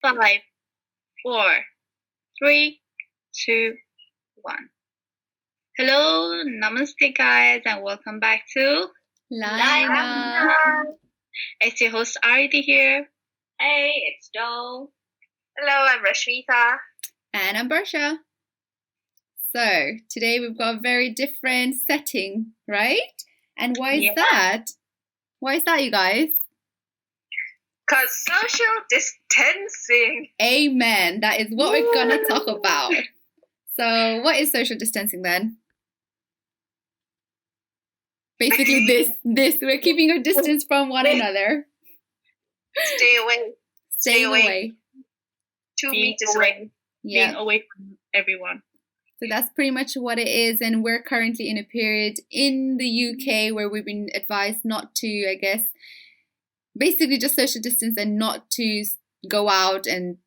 5, 4, 3, 2, 1. Hello, namaste guys, and welcome back to Lyina. It's your host Ariti here. Hey, it's Joel. Hello, I'm Rashmita. And I'm Barsha. So, today we've got a very different setting, right? And why is that? Why is that, you guys? Because social distancing. Amen. That is what we're going to talk about. So, what is social distancing then? Basically this. We're keeping a distance from one another. Stay away. Staying away. 2 meters away. Being away from everyone. So that's pretty much what it is. And we're currently in a period in the UK where we've been advised not to, I guess, basically just social distance and not to go out and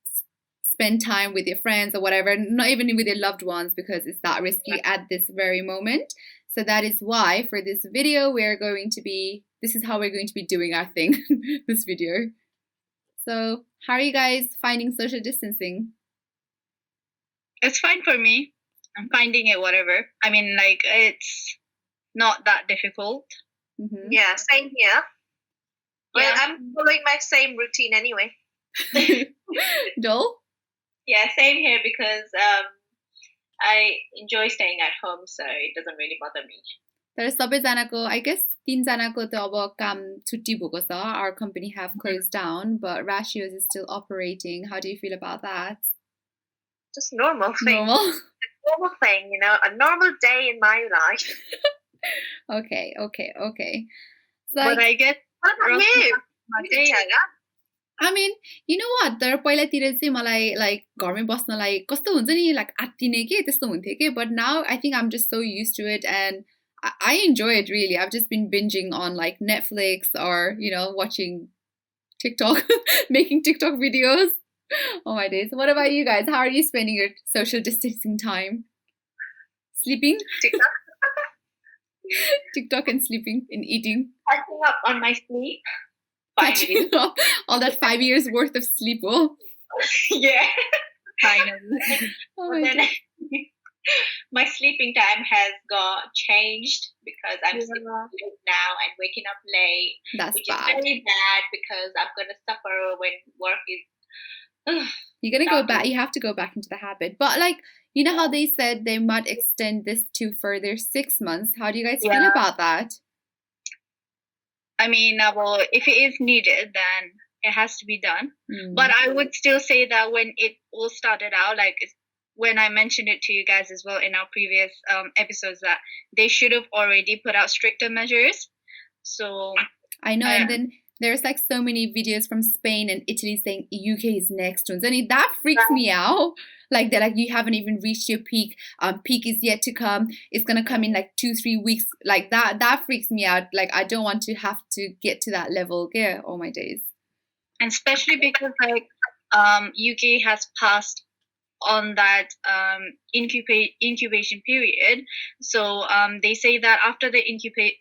spend time with your friends or whatever, not even with your loved ones, because it's that risky at this very moment. So that is why for this video, this is how we're going to be doing our thing, this video. So how are you guys finding social distancing? It's fine for me. I'm finding it whatever. I mean, like, it's not that difficult. Mm-hmm. Yeah, same here. Well, yeah. I'm following my same routine anyway. Joel? Yeah, same here because I enjoy staying at home, so it doesn't really bother me. There's सबैजनाको, I guess 3जनाको त अब काम छुट्टी भएको छ. Our company have closed down, but Ratios is still operating. How do you feel about that? Just normal thing. Normal thing, you know, a normal day in my life. Okay. But I get. What about you? I mean, you know what? तर पहिलातिर चाहिँ मलाई like घरमै बस्नलाई कस्तो हुन्छ नि, like आत्तिने के त्यस्तो हुन्थ्यो के, but now I think I'm just so used to it and I enjoy it really. I've just been binging on like Netflix or, you know, watching TikTok, making TikTok videos. Oh my days. What about you guys? How are you spending your social distancing time? Sleeping? TikTok and sleeping and eating. Catching up on my sleep. Catching up all that 5 years worth of sleep. Oh. Yeah. Finally. My sleeping time has got changed because I'm sleeping late now and waking up late. That's which bad. Is very bad because I'm going to suffer when work is... You're going to go back. You have to go back into the habit. But like, you know how they said they might extend this to further 6 months. How do you guys feel about that? I mean, well, if it is needed, then it has to be done. But I would still say that when it all started out, like when I mentioned it to you guys as well in our previous episodes, that they should have already put out stricter measures. So I know, and then there's like so many videos from Spain and Italy saying UK is next. And that freaks me out. Like they're like, you haven't even reached your peak. Peak is yet to come. It's gonna come in like 2-3 weeks. Like that freaks me out. Like I don't want to have to get to that level. Yeah, all my days. And especially because like UK has passed on that incubation period. So they say that after the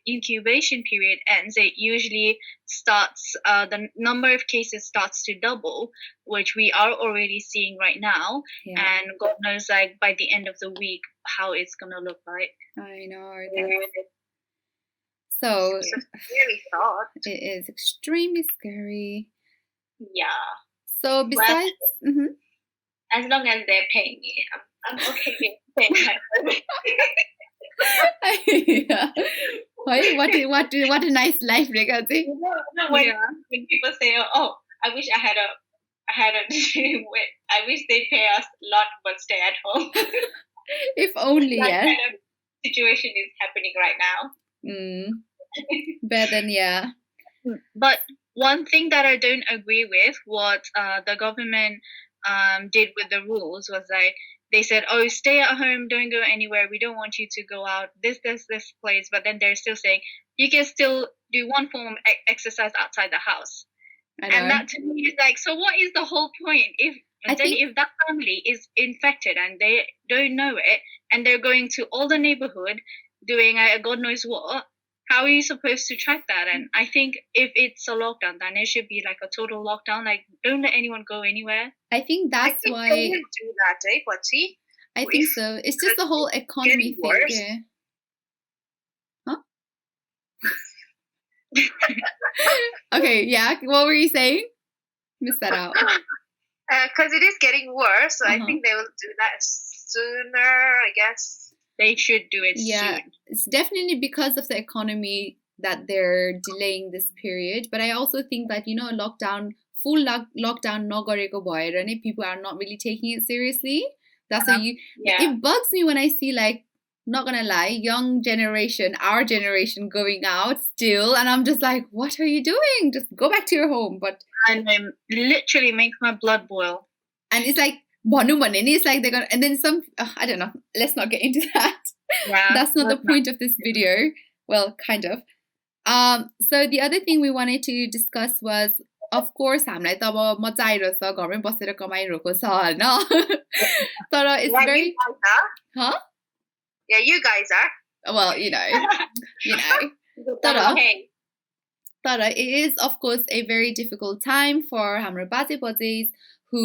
incubation period ends, it usually starts, the number of cases starts to double, which we are already seeing right now. Yeah. And God knows, like, by the end of the week, how it's going to look like. I know. So it's really thought. It is extremely scary. Yeah. So besides... As long as they're paying me, I'm okay with paying yeah. What a nice life, Regati. When people say, "Oh, I wish I had I wish they pay us a lot, but stay at home." If only, that kind of situation is happening right now. Better than yeah. But one thing that I don't agree with, what the government did with the rules was like they said, oh, stay at home, don't go anywhere, we don't want you to go out this place, but then they're still saying you can still do one form of exercise outside the house. And that to me is like, so what is the whole point if that family is infected and they don't know it and they're going to all the neighborhood doing God knows what, how are you supposed to track that? And I think if it's a lockdown, then it should be like a total lockdown. Like, don't let anyone go anywhere. I think I that's think why. they will do that, eh, Pachi? I think If so. It's just the whole economy getting thing. worse. Yeah. Huh? Okay, yeah. What were you saying? Missed that out. Because it is getting worse, so I Uh-huh. think they will do that sooner, I guess. They should do it Yeah, soon. it's definitely because of the economy that they're delaying this period. But I also think that, you know, full lockdown nagareko bhaera nai people are not really taking it seriously. That's why Yeah. it bugs me when I see, like, not gonna lie, young generation, our generation going out still, and I'm just like, what are you doing? Just go back to your home. But And it literally makes my blood boil. and it's like bhanu bhane ni, it's like they're gonna, and then some I don't know. Let's not get into that. Yeah. That's not the point of this video. Well, kind of. So the other thing we wanted to discuss was, of course, हामीलाई त अब मजा आइरहेछ घरमै बसेर कमाइरहेको छ हैन तर it's Yeah, very you guys are. huh? Yeah, you guys are. Well, you know. Tara. Okay. Tara, it is of course a very difficult time for हाम्रो बाजे बजेस who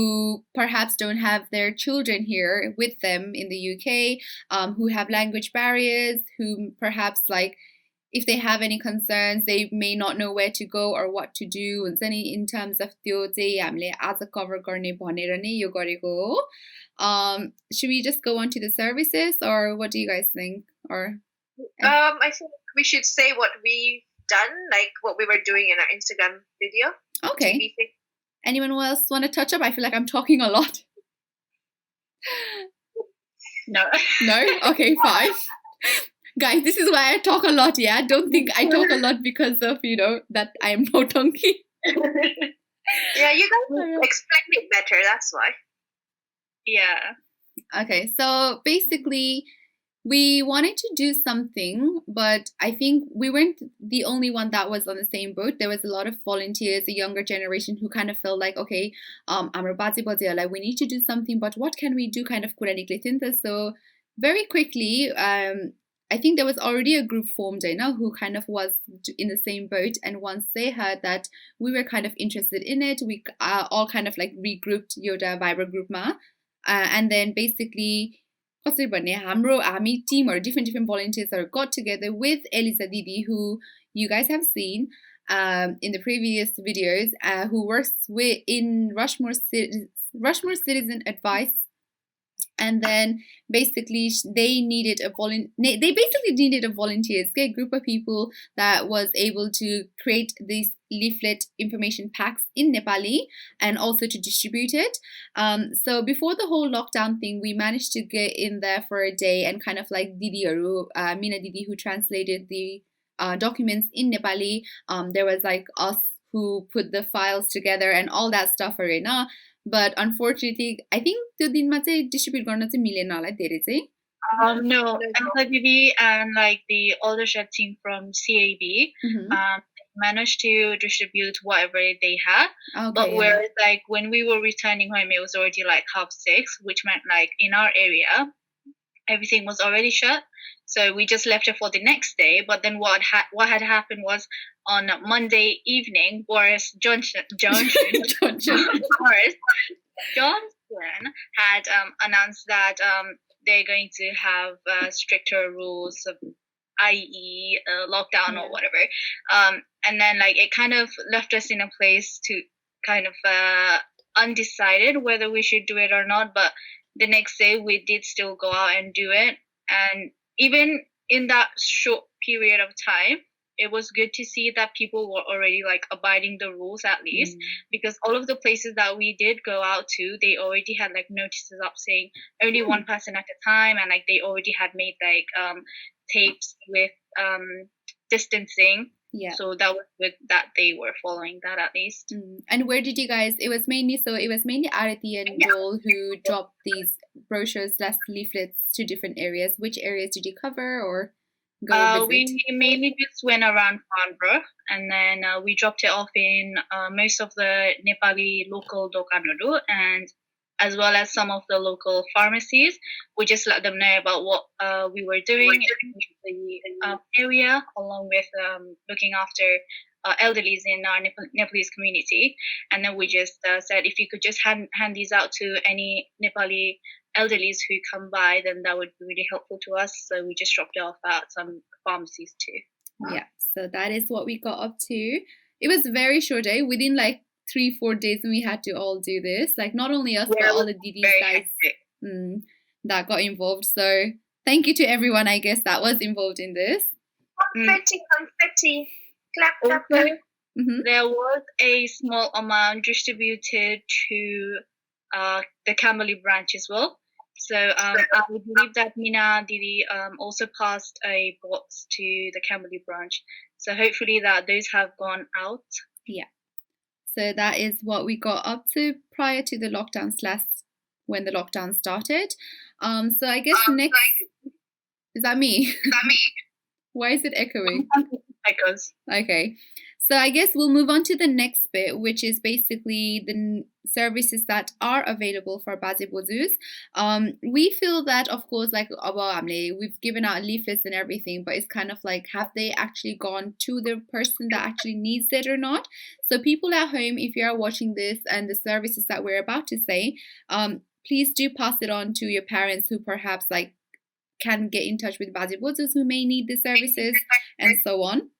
perhaps don't have their children here with them in the UK, who have language barriers, who perhaps, like, if they have any concerns, they may not know where to go or what to do. And in terms of त्यो चाहिँ हामीले आज cover गर्ने भनेर नै यो गरेको हो. Should we just go on to the services, or what do you guys think? Or I think we should say what we've done, like what we were doing in our Instagram video. okay. TV thing. Anyone else want to touch up? I feel like I'm talking a lot. No. No? Okay, fine. Guys, this is why I talk a lot, yeah? Don't think I talk a lot because of, you know, that I am no donkey. Yeah, you guys explained it better, that's why. Yeah. Okay, so basically, we wanted to do something, but I think we weren't the only one that was on the same boat. There was a lot of volunteers, the younger generation, who kind of felt like, okay, हाम्रो बाजे बजेहरूलाई we need to do something, but what can we do kind of कुरा निक्लेको थियो नि त. So very quickly, I think there was already a group formed, who kind of was in the same boat. And once they heard that we were kind of interested in it, we all kind of like regrouped Yoda Viber group ma. And then basically, Hamro, Ami team or different volunteers are got together with Elisa Didi, who you guys have seen in the previous videos, who works in Rushmoor Citizen Advice. And then basically they needed a volunteers, a group of people that was able to create these leaflet information packs in Nepali and also to distribute it. So before the whole lockdown thing, we managed to get in there for a day and kind of like Mina Didi, who translated the documents in Nepali. There was like us who put the files together and all that stuff arena. But unfortunately, I think त्यो दिनमा चाहिँ distribute गर्न चाहिँ मिलेन होला धेरै चाहिँ. No, Didi and like the Aldershot team from CAB managed to distribute whatever they had. Okay, but whereas like when we were returning home, it was already like 6:30, which meant like in our area, everything was already shut. So we just left it for the next day. But then what had happened was on Monday evening, Boris Johnson had announced that they're going to have stricter rules, i.e. lockdown or whatever. And then like it kind of left us in a place to kind of undecided whether we should do it or not. But the next day we did still go out and do it. And even in that short period of time, it was good to see that people were already like abiding the rules at least, because all of the places that we did go out to, they already had like notices up saying only one person at a time, and like they already had made like tapes with distancing. Yeah. So that was good that they were following that at least. And where did you guys? It was mainly Arati and Joel who dropped these brochures, leaflets to different areas. Which areas did you cover or go visit? We mainly just went around Hamro, and then we dropped it off in most of the Nepali local dokanharu, and as well as some of the local pharmacies. We just let them know about what we were doing in the area, along with looking after elderlies in our Nepalese community. And then we just said, if you could just hand these out to any Nepali elderlies who come by, then that would be really helpful to us. So we just dropped it off at some pharmacies too. Yeah, so that is what we got up to. It was a very short day. Within like 3-4 days, we had to all do this. Like not only us, but all the DDs guys that got involved. So thank you to everyone, I guess, that was involved in this. Confetti. Clap, clap, clap. There was a small amount distributed to the Camberley branch as well. So I believe that Mina Didi also passed a box to the Camberley branch. So hopefully that those have gone out. Yeah. So that is what we got up to prior to the lockdown / when the lockdown started. So I guess next... Is that me? Why is it echoing? Echoes. Okay. So I guess we'll move on to the next bit, which is basically the services that are available for Baje Bozus. We feel that, of course, like we've given out leaflets and everything, but it's kind of like, have they actually gone to the person that actually needs it or not? So people at home, if you are watching this and the services that we're about to say, please do pass it on to your parents who perhaps like can get in touch with Baje Bozus who may need the services and so on.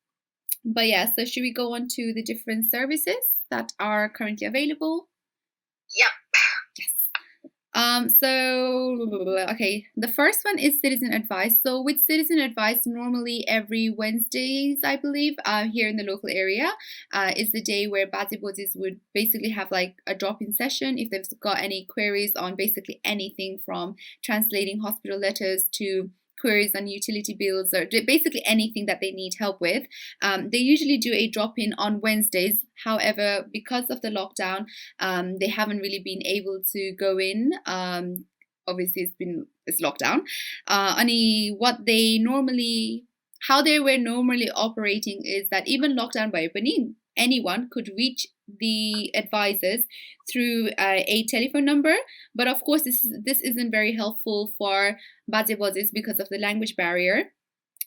But yeah, so should we go on to the different services that are currently available? Yep. Yes. Okay, the first one is citizen advice. So with citizen advice, normally every Wednesdays, I believe, here in the local area, is the day where Baje Bozus would basically have like a drop-in session if they've got any queries on basically anything from translating hospital letters to queries on utility bills or basically anything that they need help with. They usually do a drop-in on Wednesdays. However, because of the lockdown, they haven't really been able to go in. Obviously, it's lockdown. How they were normally operating is that even lockdown by opening, anyone could reach the advisors through a telephone number, but of course this isn't very helpful for Baje Bozus because of the language barrier.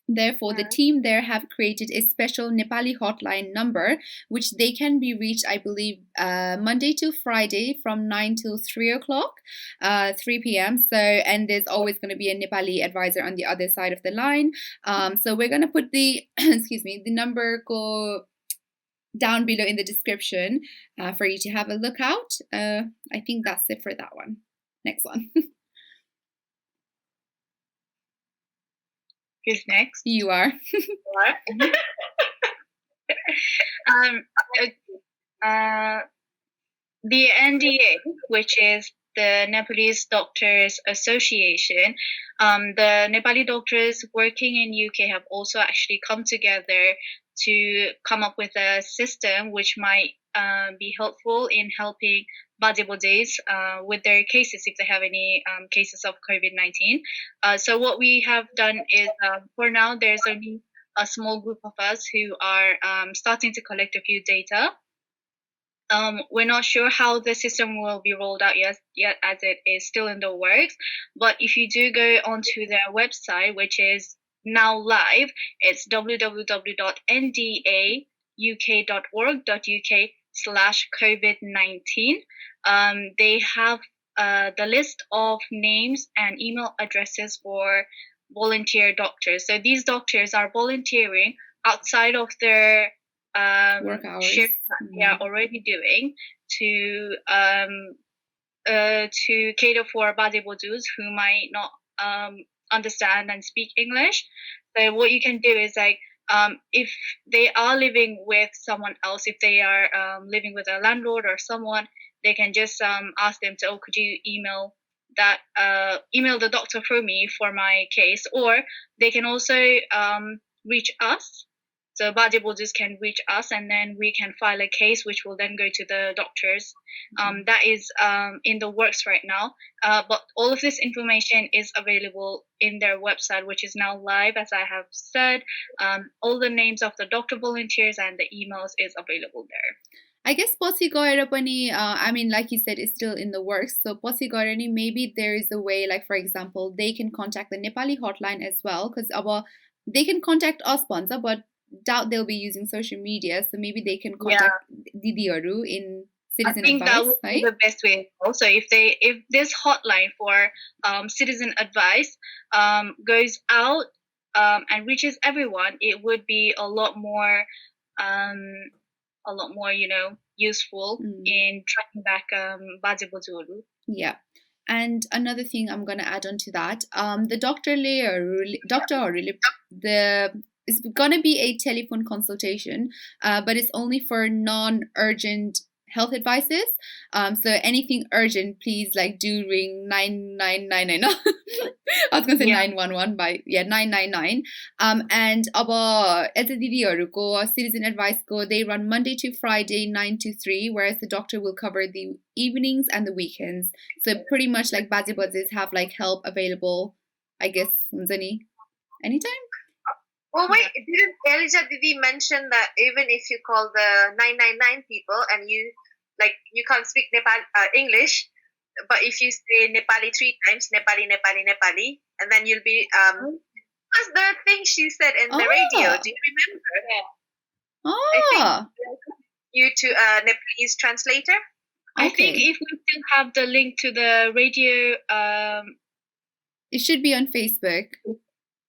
Therefore, the team there have created a special Nepali hotline number, which they can be reached, I believe, Monday to Friday from 9 till 3 o'clock, 3 p.m. So, and there's always going to be a Nepali advisor on the other side of the line. So we're going to put the, the number down below in the description for you to have a look out. I think that's it for that one. Next one. Who's next? You are. The NDA, which is the Nepalese Doctors Association, the Nepali doctors working in UK have also actually come together to come up with a system which might be helpful in helping Baje Bozus with their cases if they have any cases of COVID-19. So what we have done is, for now, there's only a small group of us who are starting to collect a few data. We're not sure how the system will be rolled out yet as it is still in the works. But if you do go onto their website, which is now live, it's www.ndauk.org.uk/COVID-19. They have the list of names and email addresses for volunteer doctors. So these doctors are volunteering outside of their work hours shift that they are already doing to cater for Baje Bozus who might not understand and speak English. So what you can do is like, if they are living with someone else, if they are living with a landlord or someone, they can just ask them to, could you email the doctor for me for my case, or they can also reach us. So Baje Bozus can reach us, and then we can file a case, which will then go to the doctors. That is in the works right now. But all of this information is available in their website, which is now live, as I have said. All the names of the doctor volunteers and the emails is available there. I guess पछि गएर पनि I mean like you said it's still in the works, so पछि गएर नि maybe there is a way, like for example they can contact the Nepali hotline as well, because अब they can contact us भन्छ, but doubt they'll be using social media, so maybe they can contact दिदीहरू in I citizen think that advice, would be right? the best way. Also, if this hotline for citizen advice goes out and reaches everyone, it would be a lot more useful in tracking back Baje Bojuoru. Yeah. And another thing I'm gonna add on to that, the doctor it's gonna be a telephone consultation, but it's only for non-urgent health advices. So anything urgent, please like do ring 999. I was gonna say 911 by 999. And अब यता दिदीहरूको citizen advice go, they run Monday to Friday 9 to 3, whereas the doctor will cover the evenings and the weekends. So pretty much like Baje Bajes have like help available, I guess, anytime. Well, wait, didn't Elija Didi mention that even if you call the 999 people and you can't speak English, but if you say Nepali 3 times, Nepali, Nepali, Nepali, and then you'll be what's the thing she said in the radio? Do you remember? I think you to a Nepalese translator. I think if we still have the link to the radio, it should be on Facebook.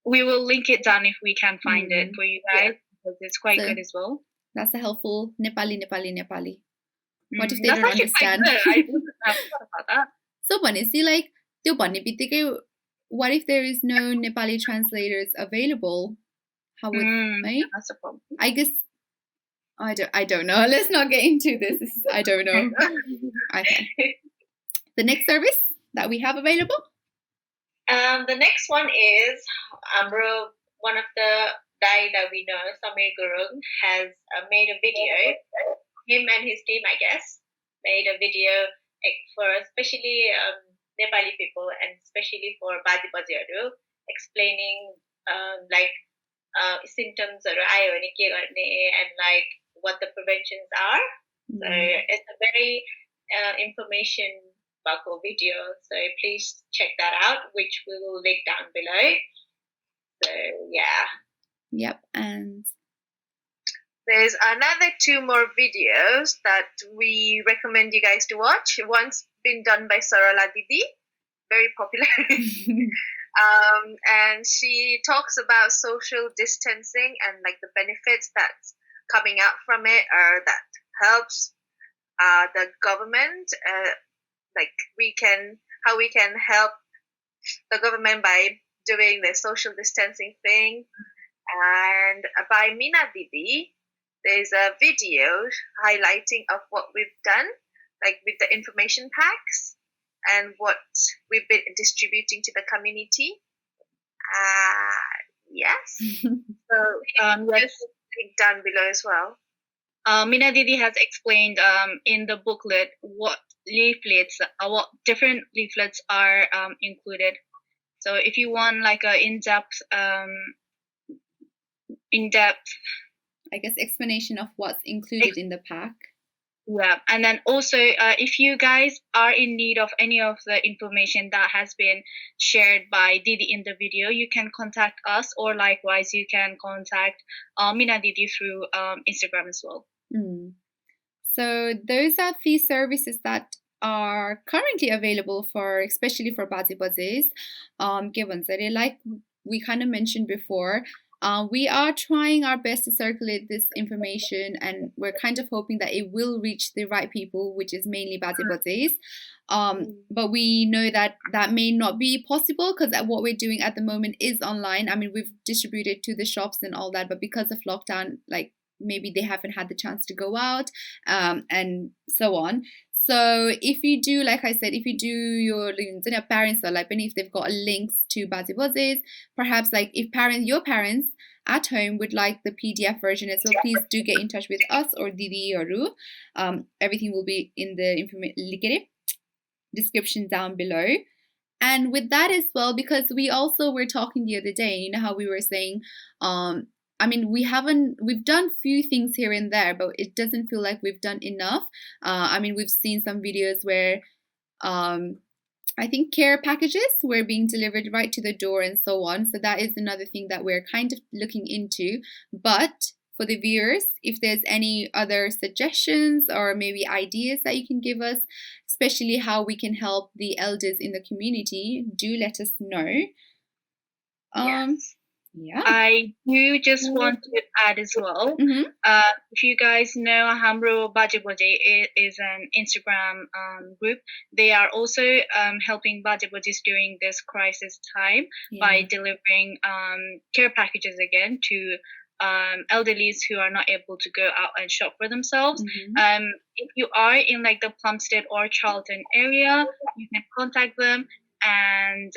We will link it down if we can find it for you guys, because it's quite good as well. That's a helpful Nepali. What if they That's don't actually understand? quite good. I wouldn't have thought about that. So भनेपछि like त्यो भन्ने बित्तिकै, what if there is no Nepali translators available? How would right? That's a problem. I guess I don't know. Let's not get into this. I don't know. Okay. The next service that we have available? The next one is Hamro, one of the Dai that we know, Samir Gurung, has made a video. Him and his team, I guess, made a video for especially Nepali people and especially for Baje Bajeharu, explaining symptoms or and like what the preventions are. So it's a very information buckle video, so please check that out, which we will link down below. So Yep. And there's another 2 more videos that we recommend you guys to watch. One's been done by Sarala Didi, very popular. And she talks about social distancing and like the benefits that's coming out from it, or that helps the government, how we can help the government by doing the social distancing thing. And by Mina Didi, there's a video highlighting of what we've done, like with the information packs and what we've been distributing to the community. Yes. So yes, link down below as well. Mina Didi has explained in the booklet what different leaflets are included. So if you want like a in-depth, I guess explanation of what's included in the pack. Yeah, and then also if you guys are in need of any of the information that has been shared by Didi in the video, you can contact us, or likewise you can contact Mina Didi through Instagram as well. So those are the services that are currently available for, especially for Baje Bajes. Like we kind of mentioned before, we are trying our best to circulate this information, and we're kind of hoping that it will reach the right people, which is mainly Baje Bajes. But we know that that may not be possible, because what we're doing at the moment is online. I mean, we've distributed to the shops and all that, but because of lockdown, like maybe they haven't had the chance to go out, and so on. So if you do, like I said, if you do your parents, or like if they've got links to Baje Bajes, perhaps like if your parents at home would like the PDF version as well, please do get in touch with us or Didi or Ru. Everything will be in the description down below. And with that as well, because we also were talking the other day, you know how we were saying I mean, we've done few things here and there, but it doesn't feel like we've done enough. I mean, we've seen some videos where I think care packages were being delivered right to the door and so on. So that is another thing that we're kind of looking into. But for the viewers, if there's any other suggestions or maybe ideas that you can give us, especially how we can help the elders in the community, do let us know. Yes. Yeah. I do just want to add as well. If you guys know, Hamro Baje is an Instagram group. They are also helping Baje during this crisis time by delivering care packages again to elderlies who are not able to go out and shop for themselves. If you are in like the Plumstead or Charlton area, you can contact them, and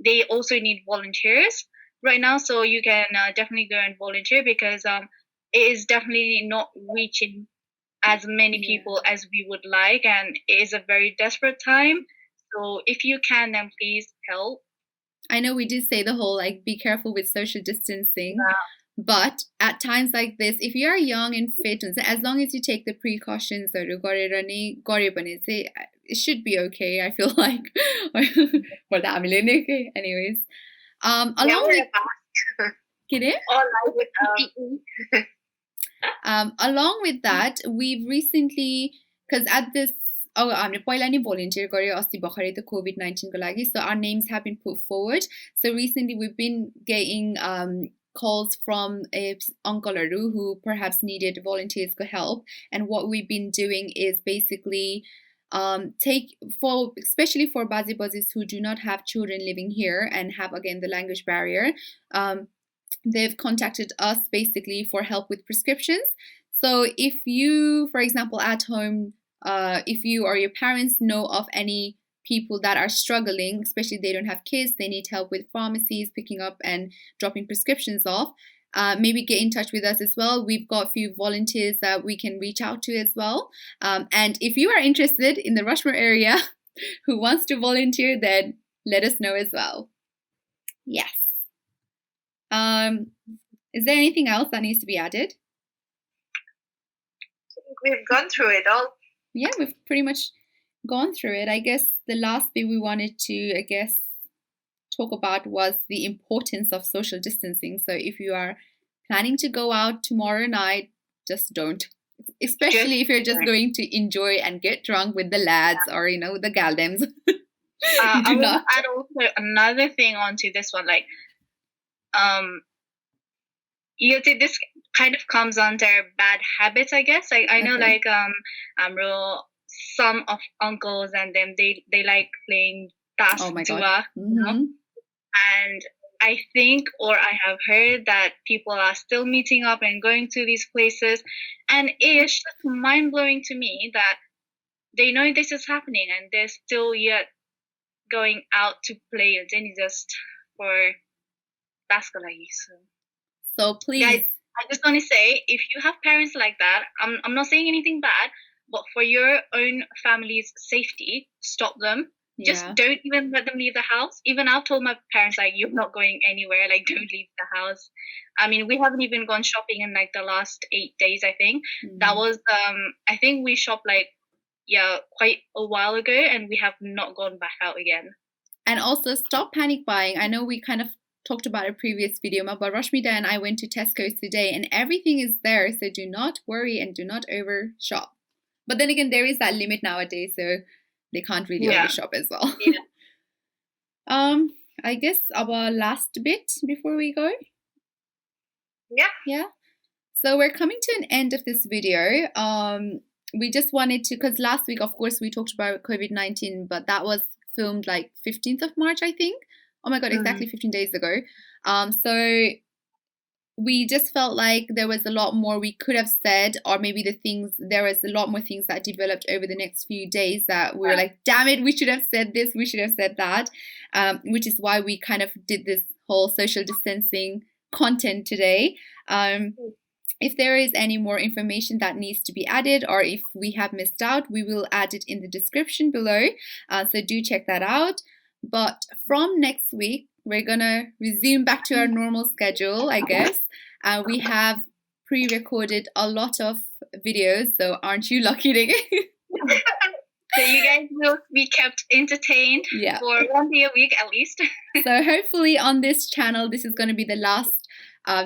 they also need volunteers right now, so you can definitely go and volunteer, because it is definitely not reaching as many people as we would like, and it is a very desperate time. So if you can, then please help. I know we did say the whole like be careful with social distancing, but at times like this, if you are young and fit, as long as you take the precautions, it should be okay. I feel like. Anyways. Along with along with that, we've recently, because at this पहिला नै volunteer गर्यो अस्ति भर्खरै त COVID-19 को लागि, so our names have been put forward. So recently we've been getting calls from uncle who perhaps needed volunteers to help, and what we've been doing is basically especially for Bazis who do not have children living here and have again the language barrier, they've contacted us basically for help with prescriptions. So if you, for example, at home, if you or your parents know of any people that are struggling, especially they don't have kids, they need help with pharmacies, picking up and dropping prescriptions off, maybe get in touch with us as well. We've got a few volunteers that we can reach out to as well. And if you are interested in the Rushmoor area who wants to volunteer, then let us know as well. Yes. Is there anything else that needs to be added? We've gone through it all. Yeah, we've pretty much gone through it. I guess the last bit we wanted to, talk about was the importance of social distancing. So if you are planning to go out tomorrow night, just don't. Especially if you're just going to enjoy and get drunk with the lads or, the galdems. I will add also another thing onto this one, like, this kind of comes under bad habits, I guess. I know, like, some of uncles and them, they like playing tas dua, and I think, or I have heard that people are still meeting up and going to these places, and it's just mind-blowing to me that they know this is happening and they're still yet going out to play and then just for basketball. So please, guys, I just want to say, if you have parents like that, I'm not saying anything bad, but for your own family's safety, stop them. Just don't even let them leave the house. Even I've told my parents, like, you're not going anywhere, like, don't leave the house. I mean, we haven't even gone shopping in like the last 8 days, I think. That was I think we shopped like quite a while ago, and we have not gone back out again. And also stop panic buying. I know we kind of talked about a previous video, but Rashmida and I went to Tesco's today and everything is there, so do not worry and do not over shop. But then again, there is that limit nowadays, so they can't really overshop as well. I guess our last bit before we go. Yeah. So we're coming to an end of this video. We just wanted to, because last week, of course, we talked about COVID-19, but that was filmed like 15th of March, I think. Oh my God, exactly 15 days ago. So we just felt like there was a lot more we could have said, or maybe there was a lot more things that developed over the next few days that we were like, damn it, we should have said this, we should have said that, which is why we kind of did this whole social distancing content today. If there is any more information that needs to be added, or if we have missed out, we will add it in the description below. So do check that out. But from next week, we're gonna resume back to our normal schedule, I guess. We have pre-recorded a lot of videos, so aren't you lucky, Diggy? So you guys will be kept entertained Yeah. for 1 day a week at least. So hopefully on this channel, this is going to be the last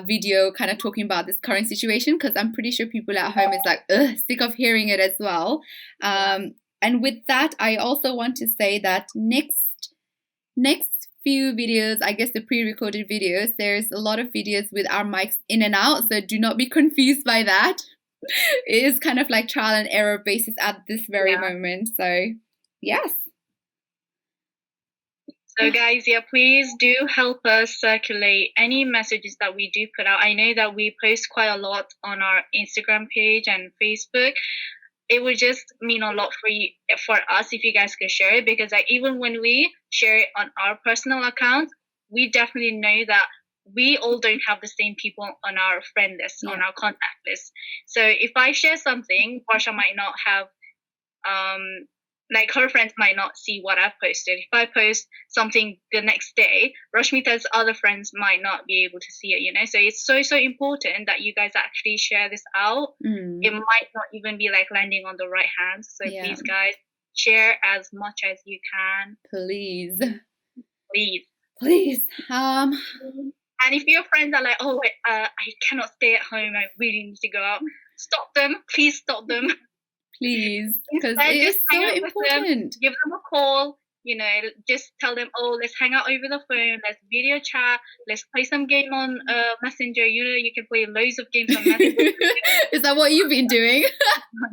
video kind of talking about this current situation, because I'm pretty sure people at home is like, ugh, sick of hearing it as well. And with that, I also want to say that next few videos, I guess the pre-recorded videos, there's a lot of videos with our mics in and out, so do not be confused by that. It is kind of like trial and error basis at this very moment. So yes. So guys, yeah, please do help us circulate any messages that we do put out. I know that we post quite a lot on our Instagram page and Facebook. It would just mean a lot for us if you guys could share it, because like even when we share it on our personal accounts, we definitely know that we all don't have the same people on our friend list, on our contact list. So if I share something, Barsha might not have like her friends might not see what I've posted. If I post something the next day, Rashmita's other friends might not be able to see it, you know? So it's so important that you guys actually share this out. It might not even be like landing on the right hands. So please, guys, share as much as you can. Please. And if your friends are like, oh, I cannot stay at home, I really need to go out, stop them. Please stop them. Please, because it is so important. Give them a call, you know, just tell them, oh, let's hang out over the phone, let's video chat, let's play some game on Messenger. You know, you can play loads of games on Messenger. Is that what you've been doing?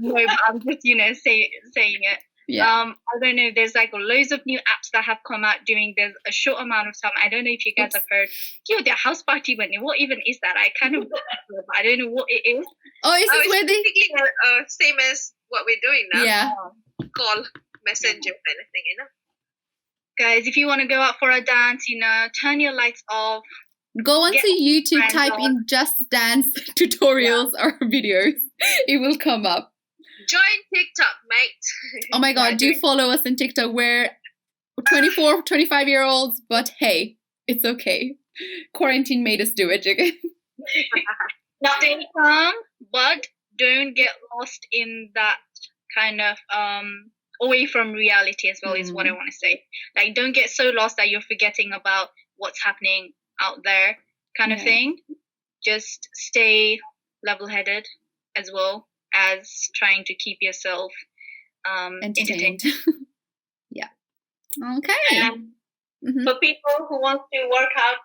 No, but I'm just, you know, saying it. I don't know, there's like loads of new apps that have come out during this a short amount of time. I don't know if you guys have heard. The house party bunny. What even is that? I kind of I don't know what it is. Oh, is this where they same as what we're doing now? Yeah. Call, messenger kind of thing, you know. Guys, if you want to go out for a dance, you know, turn your lights off. Go onto YouTube, type in Just Dance tutorials or videos. It will come up. Join TikTok, mate. Oh my God, do follow us on TikTok. We're 24, 25-year-olds, but hey, it's okay. Quarantine made us do it, Jigan. Stay calm, but don't get lost in that kind of away from reality as well, is what I want to say. Like, don't get so lost that you're forgetting about what's happening out there kind of thing. Just stay level-headed as well as trying to keep yourself entertained. Yeah. Okay. For people who want to work out,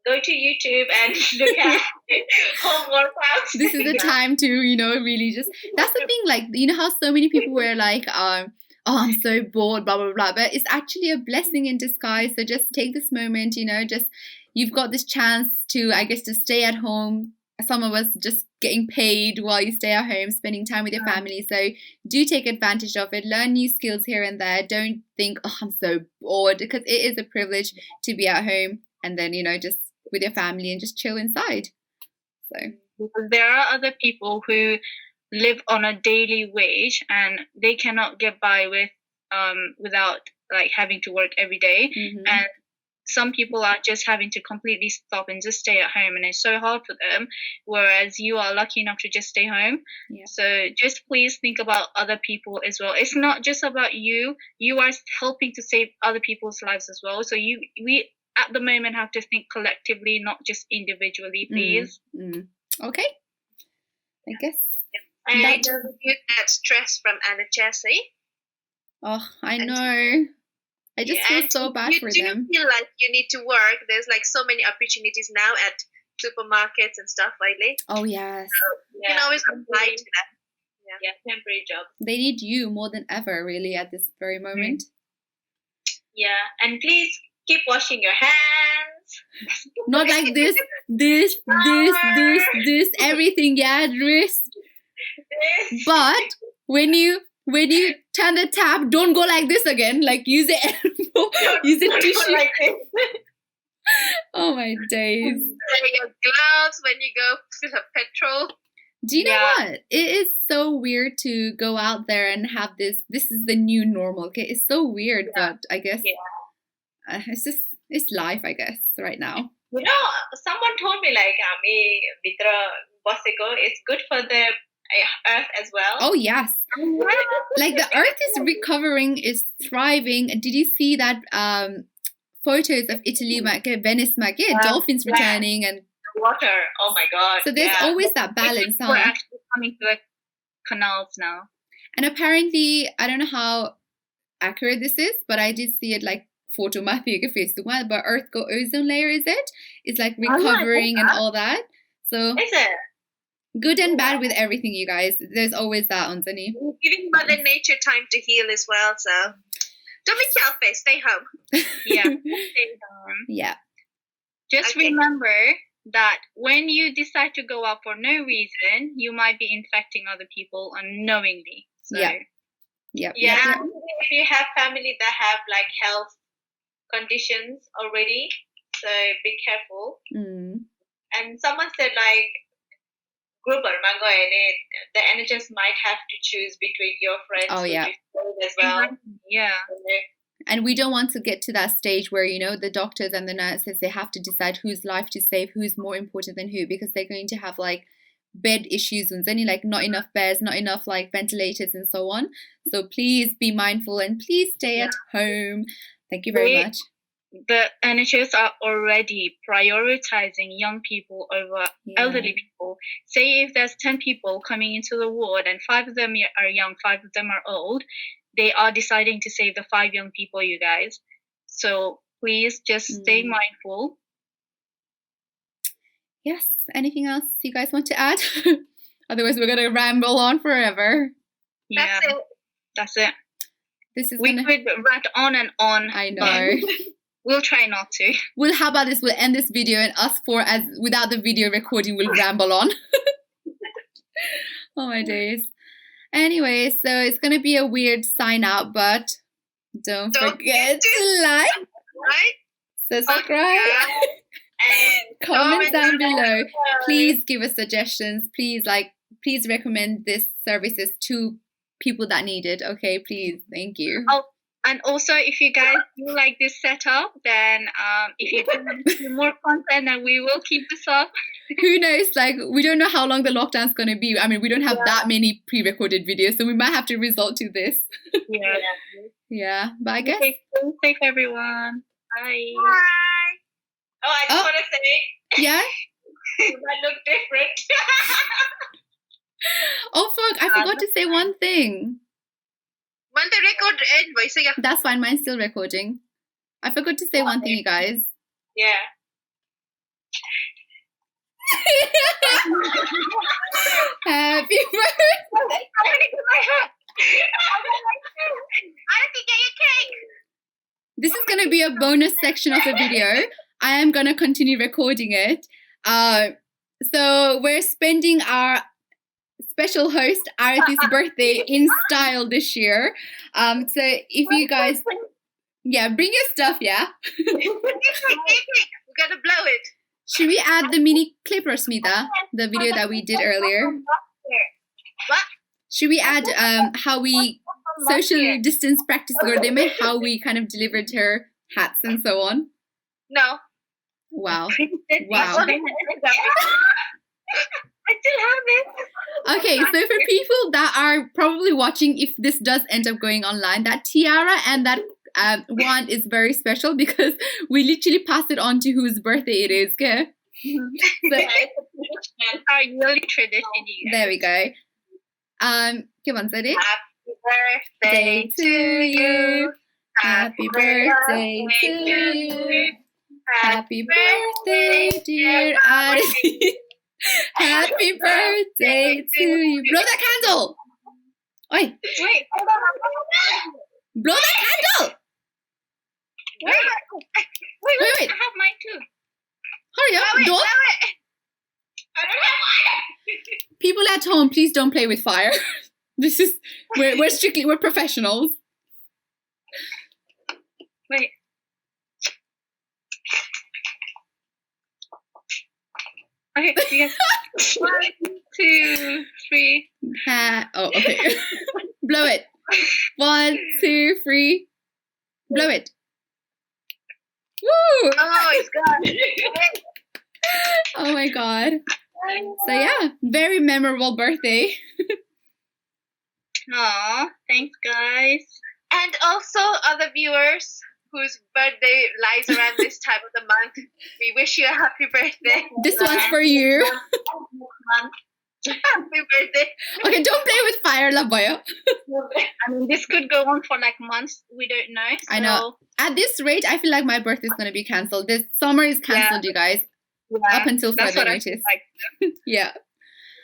go to YouTube and look at home workouts. This is the time to, you know, really just, that's the thing, like, you know how so many people were like, oh, I'm so bored, blah, blah, blah. But it's actually a blessing in disguise. So just take this moment, you know, just, you've got this chance to, I guess, to stay at home. Some of us just getting paid while you stay at home, spending time with your family. So do take advantage of it. Learn new skills here and there. Don't think, oh, I'm so bored, because it is a privilege to be at home and then, you know, just with your family and just chill inside. So because there are other people who live on a daily wage and they cannot get by with without like having to work every day. And some people are just having to completely stop and just stay at home, and it's so hard for them, whereas you are lucky enough to just stay home. So just please think about other people as well. It's not just about you are helping to save other people's lives as well. So we at the moment have to think collectively, not just individually, please. Okay, I guess. And I don't get that stress from NHS, eh? Oh, I know. I just feel so bad for them. You feel like you need to work. There's like so many opportunities now at supermarkets and stuff, right? Oh, yes. So you can always apply to that. Yeah, temporary jobs. They need you more than ever, really, at this very moment. Yeah, and please keep washing your hands. Not like this, everything, wrist. But when you turn the tap, don't go like this again. Like, use the elbow, use the tissue. Like this. Oh my days. Wear your gloves when you go fill up petrol. Do you know what? It is so weird to go out there and have this. This is the new normal. Okay, it's so weird, but I guess it's It's life, I guess, right now. You know, someone told me like, "Ami bitra boseko, it's good for the earth as well." Oh yes, like the earth is recovering, is thriving. Did you see that photos of Italy, Venice, dolphins returning, and water? Oh my god! so there's always that balance, We're actually coming to the canals now. And apparently, I don't know how accurate this is, but I did see it like photo but Earth go ozone layer is like recovering and all that. So is it good and bad with everything, you guys. There's always that on Sunny. Giving Mother Nature time to heal as well, so don't be selfish, stay home. Yeah. Stay home. Yeah. Just remember that when you decide to go out for no reason, you might be infecting other people unknowingly. So, yeah. If you have family that have like health conditions already, so be careful. And someone said like group the NHS might have to choose between your friends as well. Yeah. And we don't want to get to that stage where, you know, the doctors and the nurses, they have to decide whose life to save, who's more important than who, because they're going to have like bed issues and any like not enough beds, not enough like ventilators and so on. So please be mindful and please stay at home. Thank you very much. The NHS are already prioritizing young people over elderly people. Say if there's 10 people coming into the ward and 5 of them are young, 5 of them are old, they are deciding to save the 5 young people, you guys. So please just stay mindful. Yes. Anything else you guys want to add? Otherwise, we're going to ramble on forever. Yeah, that's it. We could rant on and on. I know. We'll try not to. Well, how about this? We'll end this video and us four, as without the video recording, we'll ramble on. Oh my days. Anyway, so it's going to be a weird sign out, but don't forget to like, subscribe, and comment down below. Please give us suggestions. Please recommend this services to people that need it. Okay, please. Thank you. Oh, and also, if you guys do like this setup, then if you do more content, then we will keep this up. Who knows? Like, we don't know how long the lockdown's going to be. I mean, we don't have that many pre-recorded videos, so we might have to resort to this. Yeah. But I guess. Stay safe, everyone. Bye. Bye. Oh, I just want to say. Yeah? You might look different. Oh, fuck. I forgot to say one thing. When the record ends, that's fine. Mine's still recording. I forgot to say one thing, you guys. Yeah. Happy birthday! I can get your cake. This is going to be a bonus section of the video. I am going to continue recording it. So we're spending our special host Arati's birthday in style this year. So if you guys, bring your stuff, yeah. We're gonna blow it. Should we add the mini clip, Rasmita, the video that we did earlier? What? Should we add how we social distance practice how we kind of delivered her hats and so on? No. Wow. I still have it. Okay, so for people that are probably watching, if this does end up going online, that tiara and that wand is very special because we literally pass it on to whose birthday it is. Okay? So, our yearly tradition. There we go. Come on, say it. Happy birthday to you. Happy birthday to you. Happy birthday, dear Arati. Happy birthday to you. Blow that candle. Oi. Wait, hold on. Blow that candle. Wait. Wait. I have mine too. Hurry up. Blow it. I don't have one. People at home, please don't play with fire. We're professionals. Wait. Okay, yes. 1, 2, 3. Okay. Blow it. 1, 2, 3. Blow it. Woo! Oh, it's good. Oh my god. So yeah, very memorable birthday. Aw, thanks, guys. And also, other viewers whose birthday lies around this time of the month, we wish you a happy birthday. This one's for you. Happy birthday. Okay, don't play with fire, Laboyo. I mean, this could go on for like months. We don't know. So, I know. At this rate, I feel like my birthday is going to be cancelled. This summer is cancelled, you guys. Yeah, Up until that's further what I notice. feel like. Yeah.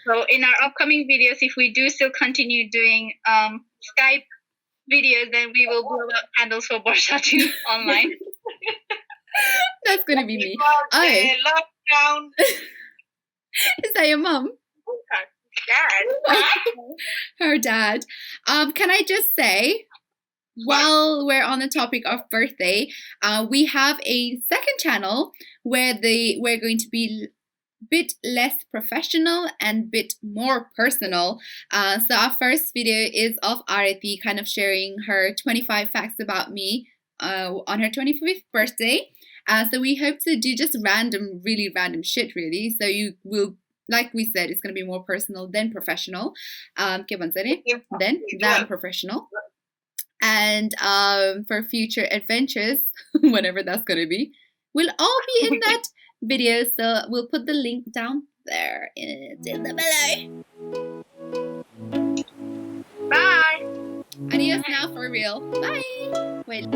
So in our upcoming videos, if we do still continue doing Skype videos, then we will blow out candles for Barsha too online. That's going to be me. Okay, lockdown. Is that your mom? Dad. Her dad. Can I just say, while we're on the topic of birthday, we have a second channel where we're going to be bit less professional and bit more personal. So our first video is of Arati kind of sharing her 25 facts about me on her 25th birthday. So we hope to do just really random shit really. So you will, like we said, it's going to be more personal than professional. Than professional. And for future adventures, whatever that's going to be, we'll all be in that video. So we'll put the link down there. It's in the below. Bye. Adios now for real. Bye. Wait.